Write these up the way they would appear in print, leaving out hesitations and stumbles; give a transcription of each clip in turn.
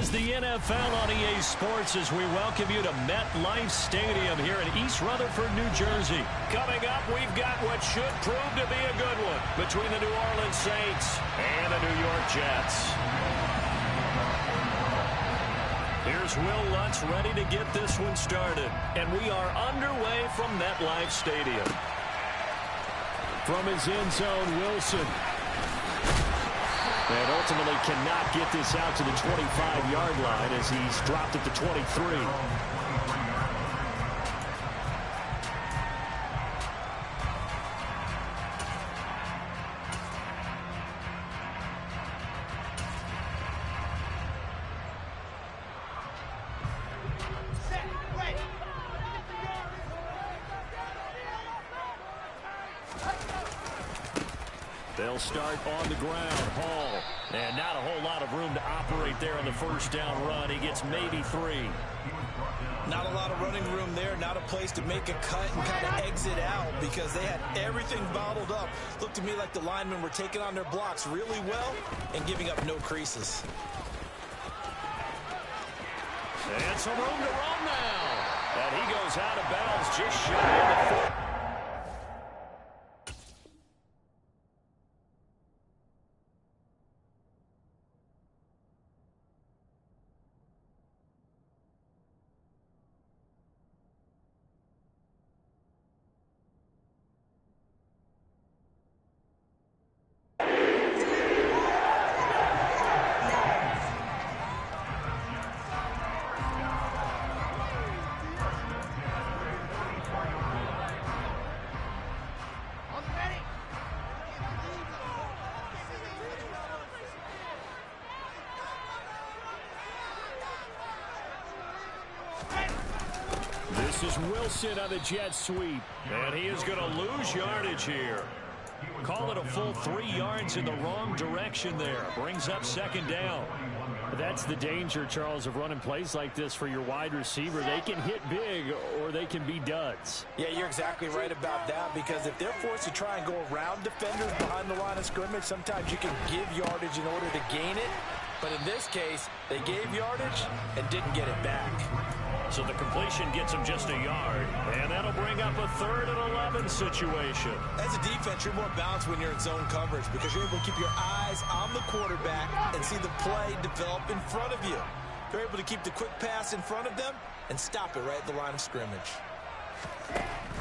is the NFL on EA Sports as we welcome you to MetLife Stadium here in East Rutherford, New Jersey. Coming up, we've got what should prove to be a good one between the New Orleans Saints and the New York Jets. Here's Will Lutz ready to get this one started. And we are underway from MetLife Stadium. From his end zone, Wilson. And ultimately cannot get this out to the 25-yard line as he's dropped at the 23. They'll start on the ground. Hall. And not a whole lot of room to operate there on the first down run. He gets maybe 3. Not a lot of running room there. Not a place to make a cut and kind of exit out because they had everything bottled up. Looked to me like the linemen were taking on their blocks really well and giving up no creases. And some room to run now. And he goes out of bounds just shy of the 4. This is Wilson on the jet sweep. And he is going to lose yardage here. Call it a full 3 yards in the wrong direction there. Brings up second down. That's the danger, Charles, of running plays like this for your wide receiver. They can hit big or they can be duds. Yeah, you're exactly right about that because if they're forced to try and go around defenders behind the line of scrimmage, sometimes you can give yardage in order to gain it. But in this case, they gave yardage and didn't get it back. So the completion gets him just a yard. And that'll bring up a 3rd and 11 situation. As a defense, you're more balanced when you're in zone coverage because you're able to keep your eyes on the quarterback and see the play develop in front of you. You're able to keep the quick pass in front of them and stop it right at the line of scrimmage.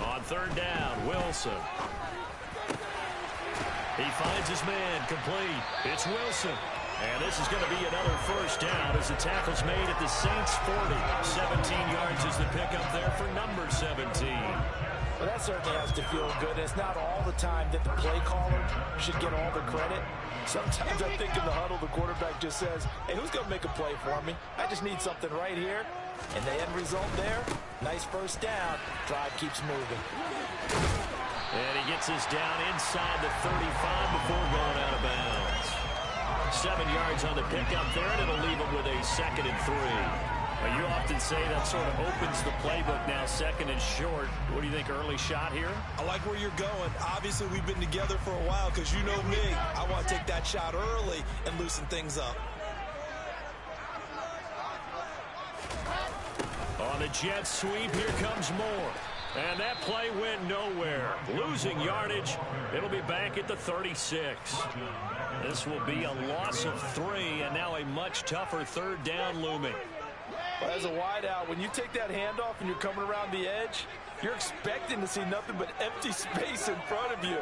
On 3rd down, Wilson. He finds his man complete. It's Wilson. And this is going to be another first down as the tackle's made at the Saints 40. 17 yards is the pickup there for number 17. Well, that certainly has to feel good. It's not all the time that the play caller should get all the credit. Sometimes I think in the huddle, the quarterback just says, hey, who's going to make a play for me? I just need something right here. And the end result there, nice first down. Drive keeps moving. And he gets us down inside the 35 before going out of bounds. 7 yards on the pickup there, and it'll leave him with a 2nd and 3. Well, you often say that sort of opens the playbook now, 2nd and short. What do you think, early shot here? I like where you're going. Obviously, we've been together for a while because you know me. I want to take that shot early and loosen things up. On the jet sweep, here comes more. And that play went nowhere. Losing yardage. It'll be back at the 36. This will be a loss of 3, and now a much tougher 3rd down looming. Well, as a wideout, when you take that handoff and you're coming around the edge, you're expecting to see nothing but empty space in front of you.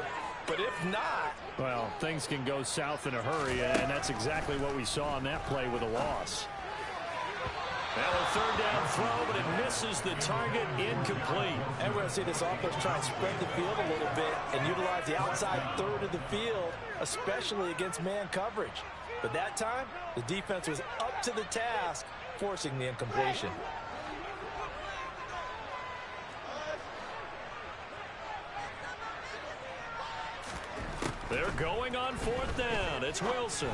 But if not... well, things can go south in a hurry, and that's exactly what we saw on that play with a loss. Now a 3rd down throw, but it misses the target, incomplete. And we're going to see this offense try and spread the field a little bit and utilize the outside 3rd of the field, especially against man coverage. But that time, the defense was up to the task, forcing the incompletion. They're going on 4th down. It's Wilson.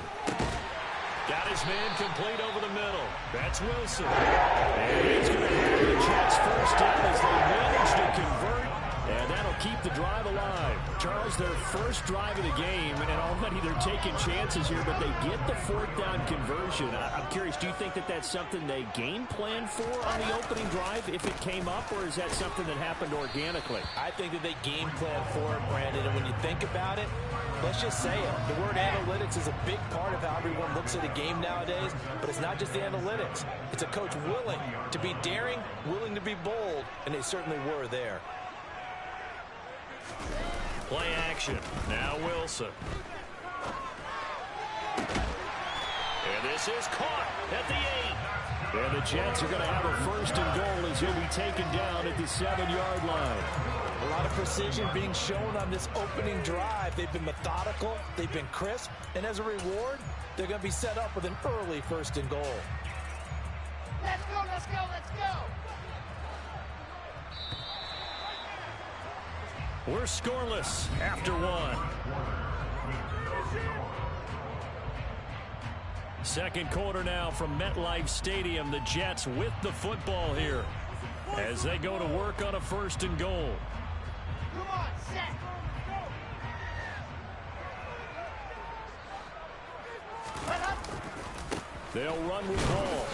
Got his man complete over the middle. That's Wilson. And he's going to have the Jets first down as they manage to convert. And that'll keep the drive alive. Charles, their first drive of the game, and already they're taking chances here, but they get the fourth down conversion. I'm curious, do you think that that's something they game plan for on the opening drive if it came up, or is that something that happened organically? I think that they game plan for it, Brandon, and when you think about it, let's just say it. The word analytics is a big part of how everyone looks at a game nowadays, but it's not just the analytics. It's a coach willing to be daring, willing to be bold, and they certainly were there. Play action. Now Wilson. And this is caught at the 8. And the Jets are going to have a first and goal as he'll be taken down at the 7-yard line. A lot of precision being shown on this opening drive. They've been methodical, they've been crisp, and as a reward, they're going to be set up with an early first and goal. Let's go, let's go, let's go! We're scoreless after one. Second quarter now from MetLife Stadium. The Jets with the football here as they go to work on a first and goal. Come on, set! They'll run with ball.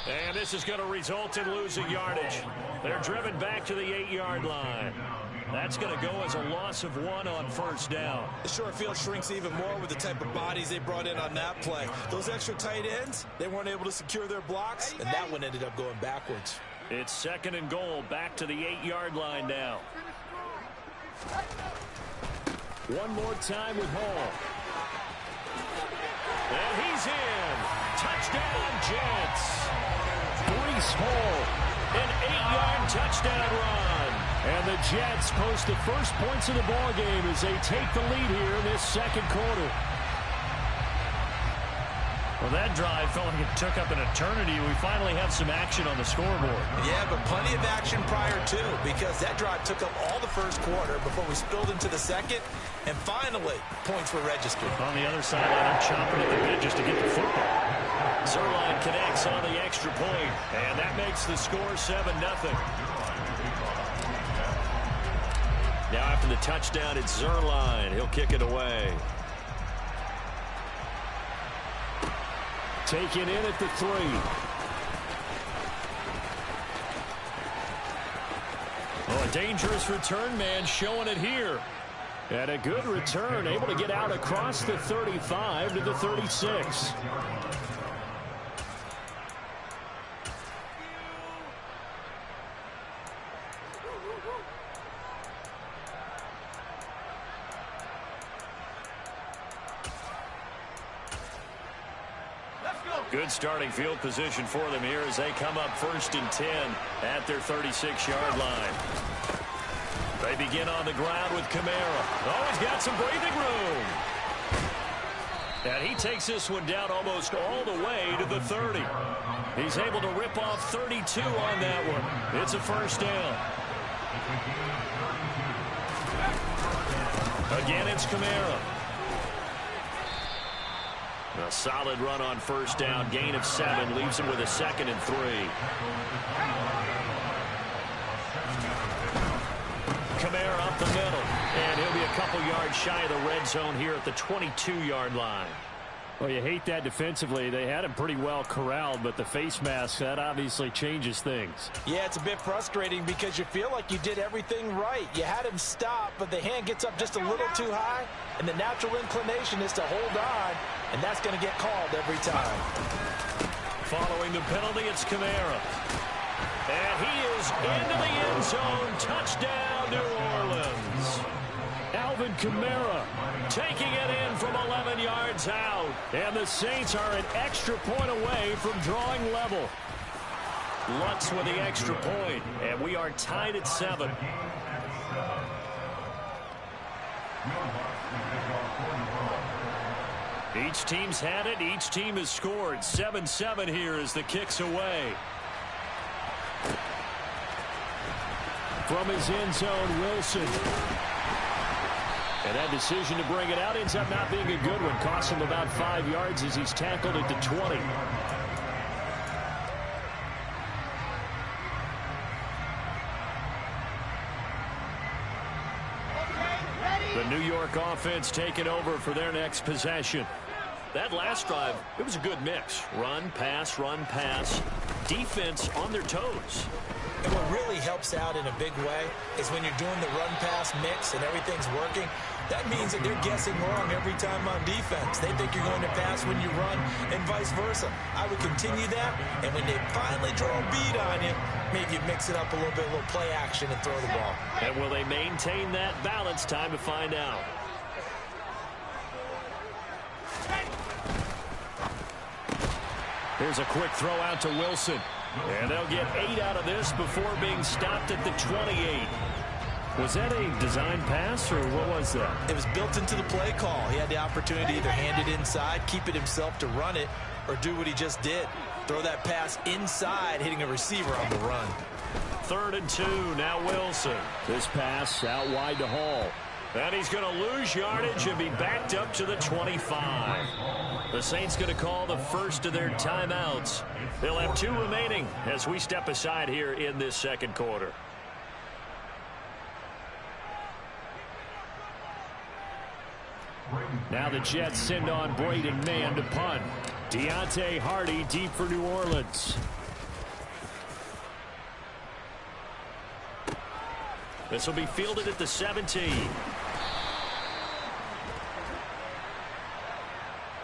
And this is going to result in losing yardage. They're driven back to the 8-yard line. That's going to go as a loss of 1 on first down. The short field shrinks even more with the type of bodies they brought in on that play. Those extra tight ends, they weren't able to secure their blocks, and that one ended up going backwards. It's second and goal, back to the 8-yard line now. One more time with Hall. And he's in. Touchdown, Jets. Breece Hall, an 8-yard touchdown run. And the Jets post the first points of the ball game as they take the lead here in this second quarter. Well, that drive felt like it took up an eternity. We finally have some action on the scoreboard. Yeah, but plenty of action prior to, because that drive took up all the first quarter before we spilled into the second, and finally, points were registered. On the other sideline, I'm chomping at the bit just to get the football. Zerline connects on the extra point, and that makes the score 7-0. Now after the touchdown, it's Zerline. He'll kick it away. Taken in at the 3. Oh, a dangerous return man showing it here. And a good return, able to get out across the 35 to the 36. Good starting field position for them here as they come up first and 10 at their 36-yard line. They begin on the ground with Kamara. Oh, he's got some breathing room. And he takes this one down almost all the way to the 30. He's able to rip off 32 on that one. It's a first down. Again, it's Kamara. A solid run on first down. Gain of 7 leaves him with a 2nd and 3. Kamara up the middle. And he'll be a couple yards shy of the red zone here at the 22-yard line. Well, you hate that defensively. They had him pretty well corralled, but the face mask, that obviously changes things. Yeah, it's a bit frustrating because you feel like you did everything right. You had him stop, but the hand gets up just a little too high, and the natural inclination is to hold on, and that's going to get called every time. Following the penalty, it's Kamara. And he is into the end zone. Touchdown, New Orleans. Alvin Kamara taking it in from 11 yards out. And the Saints are an extra point away from drawing level. Lutz with the extra point, and we are tied at 7. Each team's had it. Each team has scored. 7-7 here as the kick's away. From his end zone, Wilson. And that decision to bring it out ends up not being a good one. Costs him about 5 yards as he's tackled at the 20. New York offense taking over for their next possession. That last drive, it was a good mix. Run, pass, defense on their toes. And what really helps out in a big way is when you're doing the run-pass mix and everything's working, that means that they're guessing wrong every time on defense. They think you're going to pass when you run and vice versa. I would continue that, and when they finally draw a bead on you, maybe you mix it up a little bit, a little play action and throw the ball. And will they maintain that balance? Time to find out. Here's a quick throw out to Wilson. And they'll get 8 out of this before being stopped at the 28. Was that a design pass, or what was that? It was built into the play call. He had the opportunity to either hand it inside, keep it himself to run it, or do what he just did. Throw that pass inside, hitting a receiver on the run. 3rd and 2, now Wilson. This pass out wide to Hall. And he's going to lose yardage and be backed up to the 25. The Saints going to call the first of their timeouts. They'll have 2 remaining as we step aside here in this second quarter. Now the Jets send on Braden Mann to punt. Deontay Hardy deep for New Orleans. This will be fielded at the 17.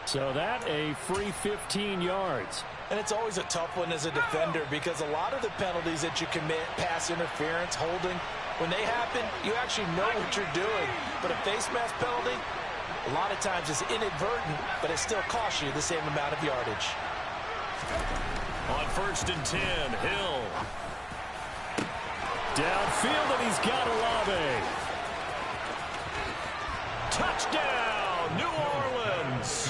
So that a free 15 yards. And it's always a tough one as a defender because a lot of the penalties that you commit, pass interference, holding, when they happen, you actually know what you're doing. But a face mask penalty, a lot of times it's inadvertent, but it still costs you the same amount of yardage. On 1st and 10, Hill. Downfield, and he's got Olave. Touchdown, New Orleans.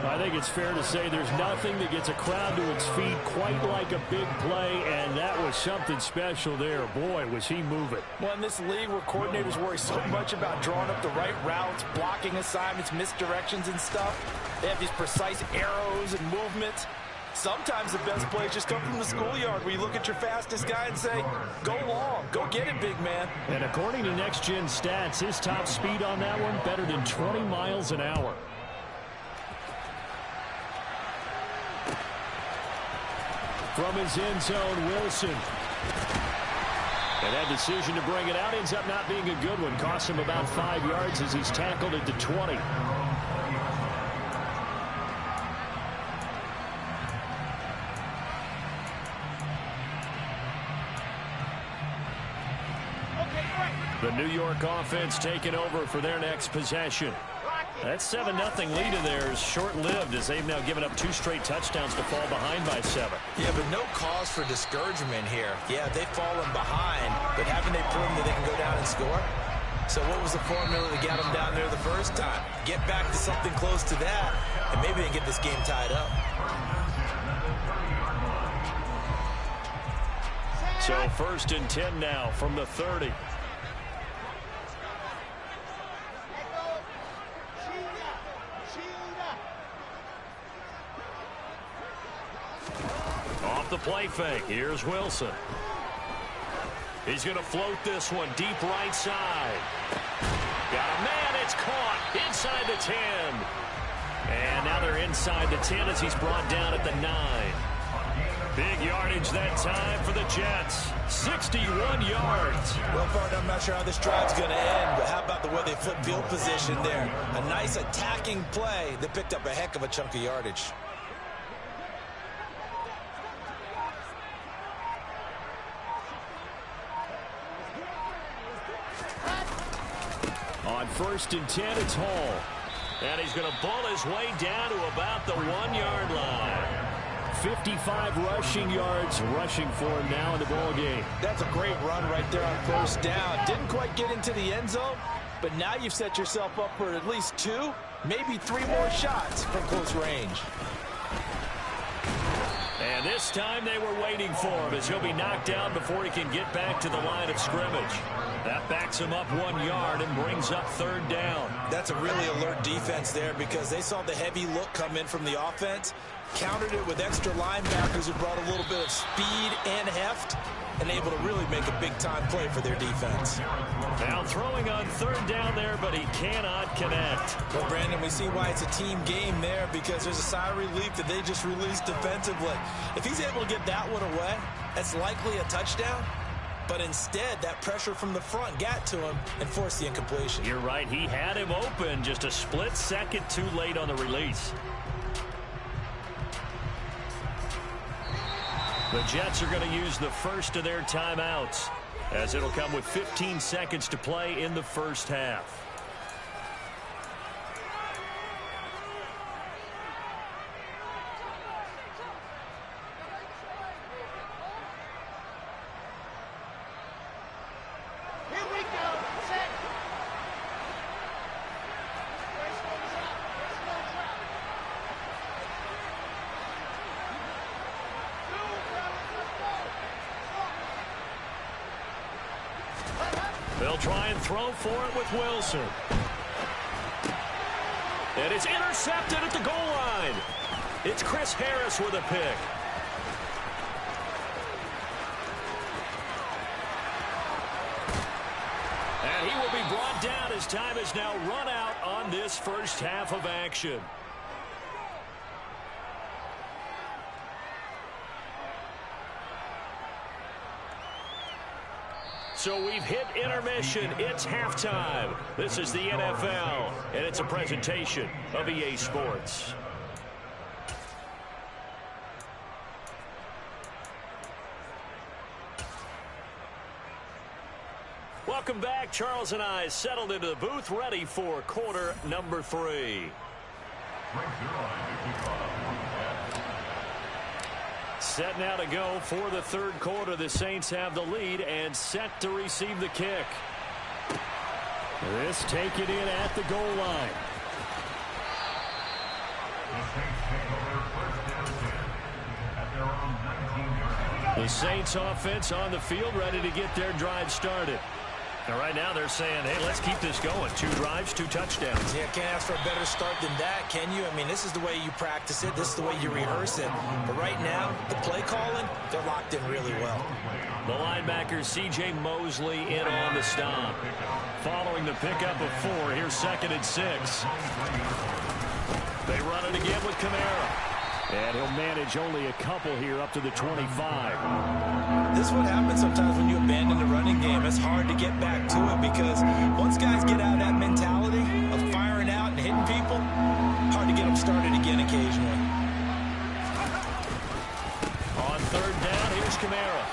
I think it's fair to say there's nothing that gets a crowd to its feet quite like a big play, and that was something special there. Boy, was he moving. Well, in this league where coordinators worry so much about drawing up the right routes, blocking assignments, misdirections and stuff, they have these precise arrows and movements. Sometimes the best plays just come from the schoolyard where you look at your fastest guy and say, go long, go get it, big man. And according to Next Gen Stats, his top speed on that one better than 20 miles an hour. From his end zone, Wilson. And that decision to bring it out ends up not being a good one. Cost him about 5 yards as he's tackled at the 20. The New York offense taking over for their next possession. That 7-0 lead of theirs short-lived as they've now given up 2 straight touchdowns to fall behind by 7. Yeah, but no cause for discouragement here. Yeah, they've fallen behind, but haven't they proven that they can go down and score? So what was the formula to get them down there the first time? Get back to something close to that, and maybe they can get this game tied up. So 1st and 10 now from the 30. Off the play fake. Here's Wilson. He's going to float this one deep right side. Got a man. It's caught inside the 10. And now they're inside the 10 as he's brought down at the 9. Big yardage that time for the Jets. 61 yards. Well, partner, I'm not sure how this drive's going to end, but how about the way they flip field position there? A nice attacking play that picked up a heck of a chunk of yardage. On 1st and 10, it's Hall. And he's going to ball his way down to about the 1-yard line. 55 rushing yards rushing for him now in the ball game. That's a great run right there on 1st down. Didn't quite get into the end zone, but now you've set yourself up for at least 2, maybe 3 more shots from close range. And this time they were waiting for him as he'll be knocked down before he can get back to the line of scrimmage. That backs him up 1 yard and brings up 3rd down. That's a really alert defense there because they saw the heavy look come in from the offense, countered it with extra linebackers who brought a little bit of speed and heft, and able to really make a big-time play for their defense. Now throwing on third down there, but he cannot connect. Well, Brandon, we see why it's a team game there, because there's a sigh of relief that they just released defensively. If he's able to get that one away, that's likely a touchdown. But instead, that pressure from the front got to him and forced the incompletion. You're right. He had him open, just a split second too late on the release. The Jets are going to use the first of their timeouts, as it'll come with 15 seconds to play in the first half. They'll try and throw for it with Wilson. And it's intercepted at the goal line. It's Chris Harris with a pick. And he will be brought down as time is now run out on this first half of action. So we've hit intermission. It's halftime. This is the NFL, and it's a presentation of EA Sports. Welcome back. Charles and I settled into the booth, ready for quarter number 3. Set now to go for the third quarter. The Saints have the lead and set to receive the kick. This take it in at the goal line. The Saints offense on the field, ready to get their drive started. Now, right now, they're saying, hey, let's keep this going. 2 drives, 2 touchdowns. Yeah, can't ask for a better start than that, can you? I mean, this is the way you practice it. This is the way you rehearse it. But right now, the play calling, they're locked in really well. The linebacker, C.J. Mosley, in on the stop. Following the pickup of 4, here's 2nd and 6. They run it again with Kamara. And he'll manage only a couple here up to the 25. This is what happens sometimes when you abandon the running game. It's hard to get back to it because once guys get out of that mentality of firing out and hitting people, hard to get them started again occasionally. On third down, here's Kamara.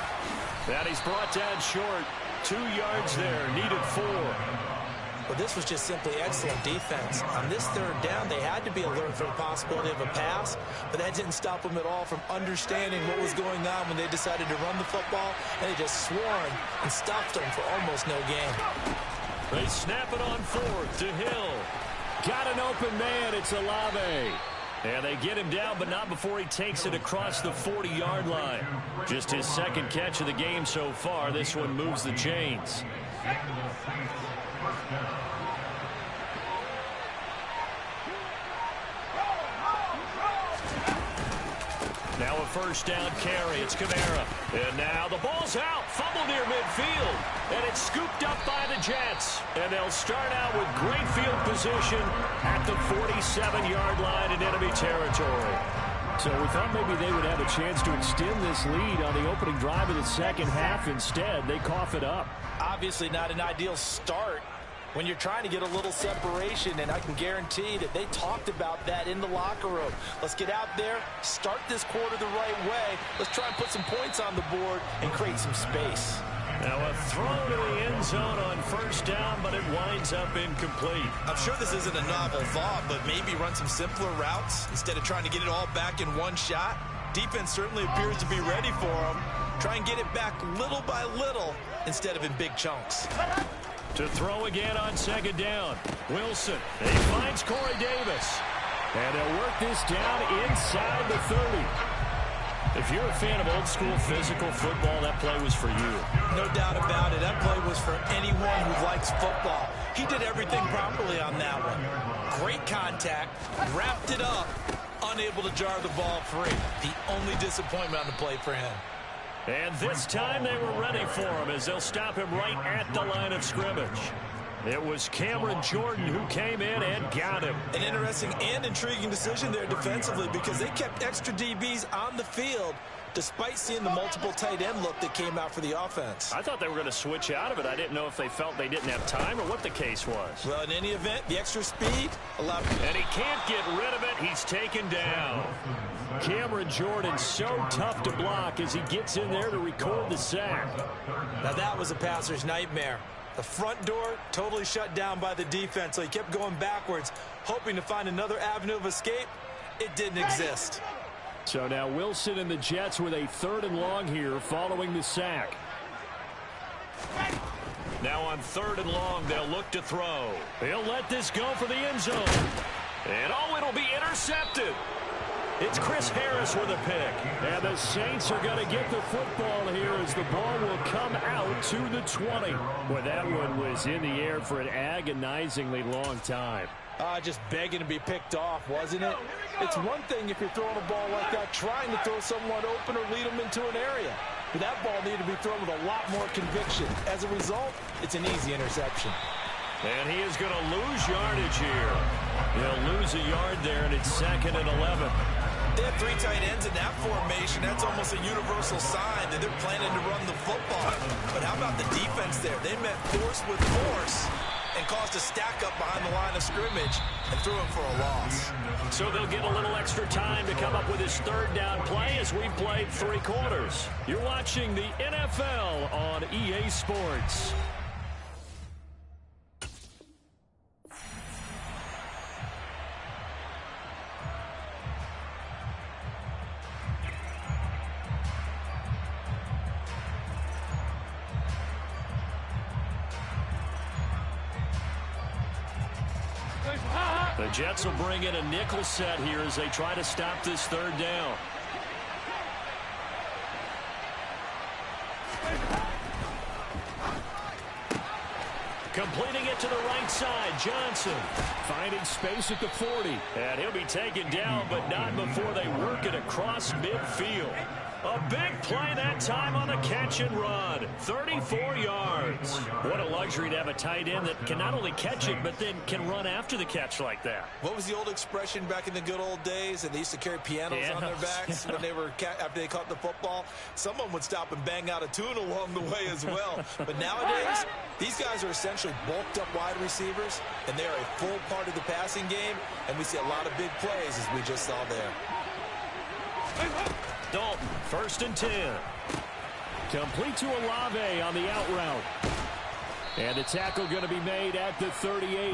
And he's brought down short. 2 yards there, needed 4. Well, this was just simply excellent defense. On this third down, they had to be alert for the possibility of a pass, but that didn't stop them at all from understanding what was going on when they decided to run the football, and they just swarmed and stuffed them for almost no gain. They snap it on 4th to Hill. Got an open man, it's Olave. And they get him down, but not before he takes it across the 40-yard line. Just his 2nd catch of the game so far. This one moves the chains. Now a first down carry. It's Kamara. And now the ball's out. Fumble near midfield. And it's scooped up by the Jets. And they'll start out with great field position at the 47-yard line in enemy territory. So we thought maybe they would have a chance to extend this lead on the opening drive of the second half. Instead, they cough it up. Obviously not an ideal start when you're trying to get a little separation, and I can guarantee that they talked about that in the locker room. Let's get out there, start this quarter the right way. Let's try and put some points on the board and create some space. Now a throw to the end zone on first down, but it winds up incomplete. I'm sure this isn't a novel thought, but maybe run some simpler routes instead of trying to get it all back in one shot. Defense certainly appears to be ready for them. Try and get it back little by little instead of in big chunks. To throw again on second down. Wilson. He finds Corey Davis. And they'll work this down inside the 30. If you're a fan of old-school physical football, that play was for you. No doubt about it. That play was for anyone who likes football. He did everything properly on that one. Great contact, wrapped it up, unable to jar the ball free. The only disappointment on the play for him. And this time they were ready for him as they'll stop him right at the line of scrimmage. It was Cameron Jordan who came in and got him. An interesting and intriguing decision there defensively because they kept extra DBs on the field despite seeing the multiple tight end look that came out for the offense. I thought they were going to switch out of it. I didn't know if they felt they didn't have time or what the case was. Well, in any event, the extra speed allowed... And he can't get rid of it. He's taken down. Cameron Jordan so tough to block as he gets in there to record the sack. Now that was a passer's nightmare. The front door totally shut down by the defense, so he kept going backwards, hoping to find another avenue of escape. It didn't exist. So now Wilson and the Jets with a 3rd and long here following the sack. Now on 3rd and long, they'll look to throw. He'll let this go for the end zone. And oh, it'll be intercepted. It's Chris Harris with a pick. And the Saints are going to get the football here as the ball will come out to the 20. Boy, that one was in the air for an agonizingly long time. Just begging to be picked off, wasn't it? It's one thing if you're throwing a ball like that, trying to throw someone open or lead them into an area. But that ball needed to be thrown with a lot more conviction. As a result, it's an easy interception. And he is going to lose yardage here. He'll lose a yard there, and it's 2nd and 11. They have 3 tight ends in that formation. That's almost a universal sign that they're planning to run the football. But how about the defense there? They met force with force and caused a stack up behind the line of scrimmage and threw him for a loss. So they'll get a little extra time to come up with his 3rd down play as we've played 3 quarters. You're watching the NFL on EA Sports. The Jets will bring in a nickel set here as they try to stop this 3rd down. Completing it to the right side, Johnson finding space at the 40. And he'll be taken down, but not before they work it across midfield. A big play that time on the catch and run. 34 yards. What a luxury to have a tight end that can not only catch it, but then can run after the catch like that. What was the old expression back in the good old days? And they used to carry pianos on their backs when they were after they caught the football. Someone would stop and bang out a tune along the way as well. But nowadays, these guys are essentially bulked up wide receivers, and they are a full part of the passing game. And we see a lot of big plays as we just saw there. Dalton, 1st and 10. Complete to Olave on the out route. And the tackle going to be made at the 38.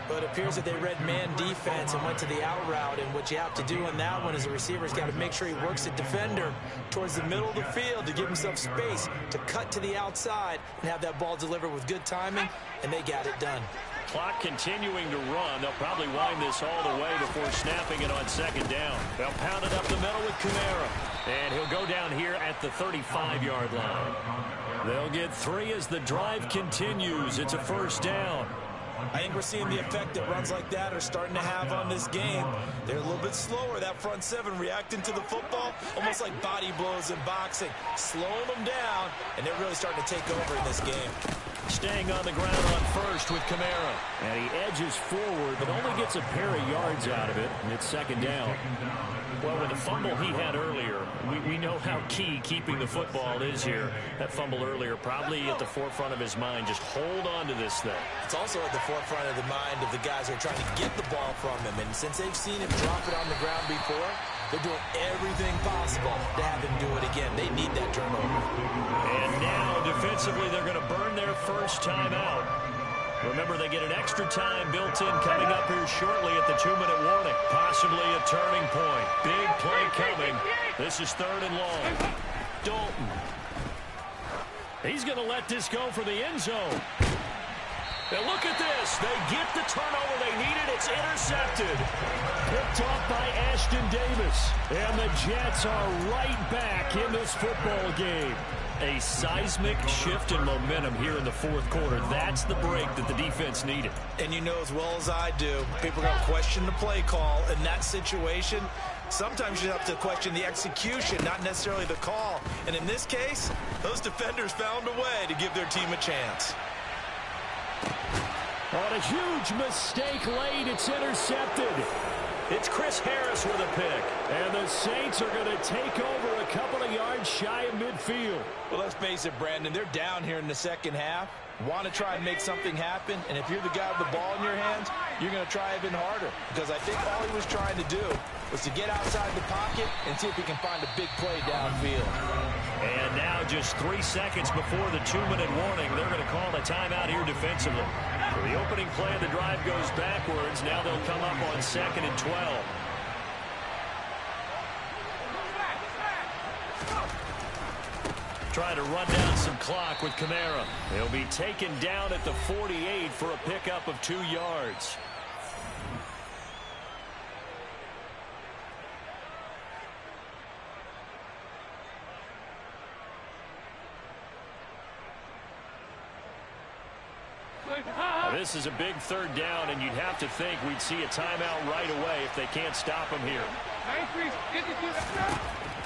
But it appears that they read man defense and went to the out route. And what you have to do in that one is the receiver's got to make sure he works the defender towards the middle of the field to give himself space to cut to the outside and have that ball delivered with good timing. And they got it done. Clock continuing to run. They'll probably wind this all the way before snapping it on 2nd down. They'll pound it up the middle with Kamara. And he'll go down here at the 35-yard line. They'll get 3 as the drive continues. It's a 1st down. I think we're seeing the effect that runs like that are starting to have on this game. They're a little bit slower, that front 7 reacting to the football, almost like body blows in boxing, slowing them down, and they're really starting to take over in this game. Staying on the ground on 1st with Kamara. And he edges forward, but only gets a pair of yards out of it, and it's 2nd down. Well, with the fumble he had earlier, we know how key keeping the football is here. That fumble earlier probably at the forefront of his mind. Just hold on to this thing. It's also at the forefront of the mind of the guys who are trying to get the ball from him. And since they've seen him drop it on the ground before, they're doing everything possible to have him do it again. They need that turnover. And now, defensively, they're going to burn their 1st time out. Remember, they get an extra time built in coming up here shortly at the 2-minute warning. Possibly a turning point. Big play coming. This is 3rd and long. Dalton. He's going to let this go for the end zone. Now look at this. They get the turnover they needed. It's intercepted. Picked off by Ashton Davis. And the Jets are right back in this football game. A seismic shift in momentum here in the 4th quarter. That's the break that the defense needed. And you know as well as I do, people are going to question the play call in that situation. Sometimes you have to question the execution, not necessarily the call. And in this case, those defenders found a way to give their team a chance. On a huge mistake late, it's intercepted. It's Chris Harris with a pick. And the Saints are going to take over a couple of yards shy of midfield. Well, let's face it, Brandon, they're down here in the second half. Want to try and make something happen, and if you're the guy with the ball in your hands, you're going to try even harder. Because I think all he was trying to do was to get outside the pocket and see if he can find a big play downfield. And now just 3 seconds before the 2-minute warning, they're going to call a timeout here defensively. So the opening play of the drive goes backwards. Now they'll come up on 2nd and 12. Trying to run down some clock with Kamara. He'll be taken down at the 48 for a pickup of 2 yards. This is a big 3rd down, and you'd have to think we'd see a timeout right away if they can't stop him here.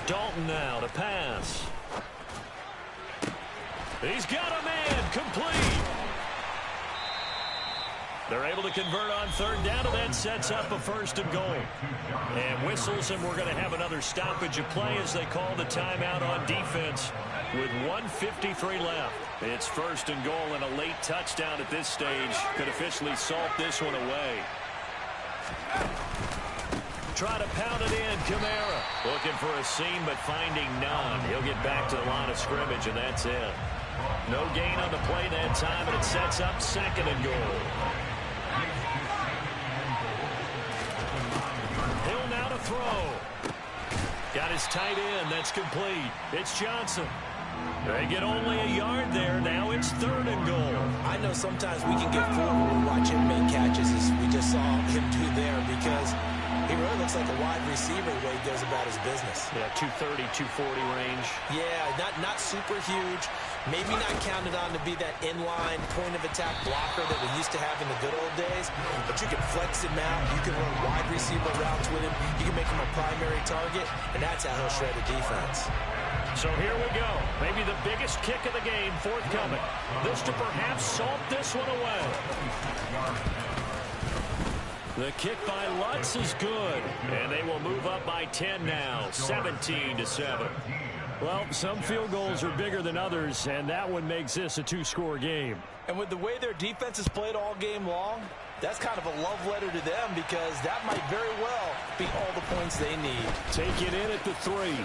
Dalton now to pass. He's got a man, complete. They're able to convert on 3rd down, and that sets up a 1st and goal. And whistles, and we're going to have another stoppage of play as they call the timeout on defense with 1:53 left. It's 1st and goal, and a late touchdown at this stage could officially salt this one away. Try to pound it in, Kamara. Looking for a seam, but finding none. He'll get back to the line of scrimmage, and that's it. No gain on the play that time, and it sets up 2nd and goal. Hill now to throw. Got his tight end. That's complete. It's Johnson. They get only a yard there. Now it's 3rd and goal. I know sometimes we can get fooled when we watch him make catches, as we just saw him do there, because he really looks like a wide receiver the way he goes about his business. Yeah, 230, 240 range. Yeah, not super huge. Maybe not counted on to be that inline point-of-attack blocker that we used to have in the good old days. But you can flex him out. You can run wide receiver routes with him. You can make him a primary target, and that's how he'll shred a defense. So here we go. Maybe the biggest kick of the game forthcoming. This to perhaps salt this one away. The kick by Lutz is good. And they will move up by 10 now, 17-7. Well, some field goals are bigger than others, and that one makes this a 2-score game. And with the way their defense has played all game long, that's kind of a love letter to them, because that might very well be all the points they need. Take it in at the 3.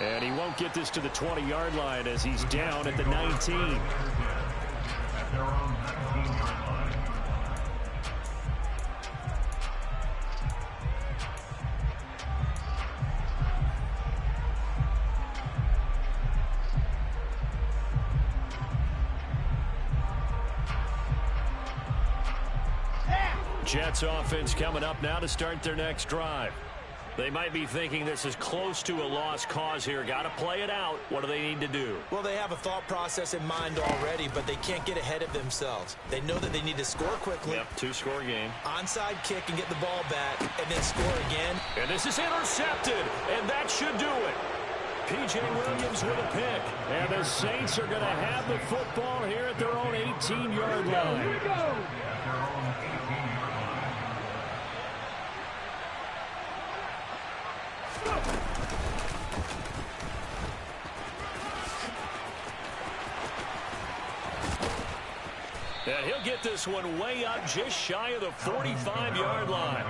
And he won't get this to the 20-yard line as he's down at the 19. Jets offense coming up now to start their next drive. They might be thinking this is close to a lost cause here. Got to play it out. What do they need to do? Well, they have a thought process in mind already, but they can't get ahead of themselves. They know that they need to score quickly. Yep, 2-score game. Onside kick and get the ball back, and then score again. And this is intercepted, and that should do it. P.J. Williams with a pick. And the Saints are going to have the football here at their own 18-yard line. Here we go. And he'll get this one way up just shy of the 45-yard line.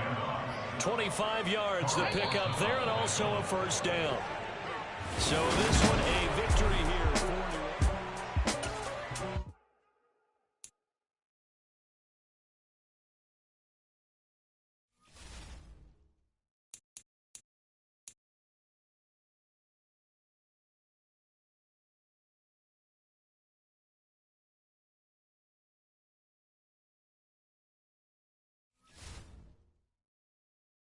25 yards to pick up there, and also a 1st down. So this one a victory here.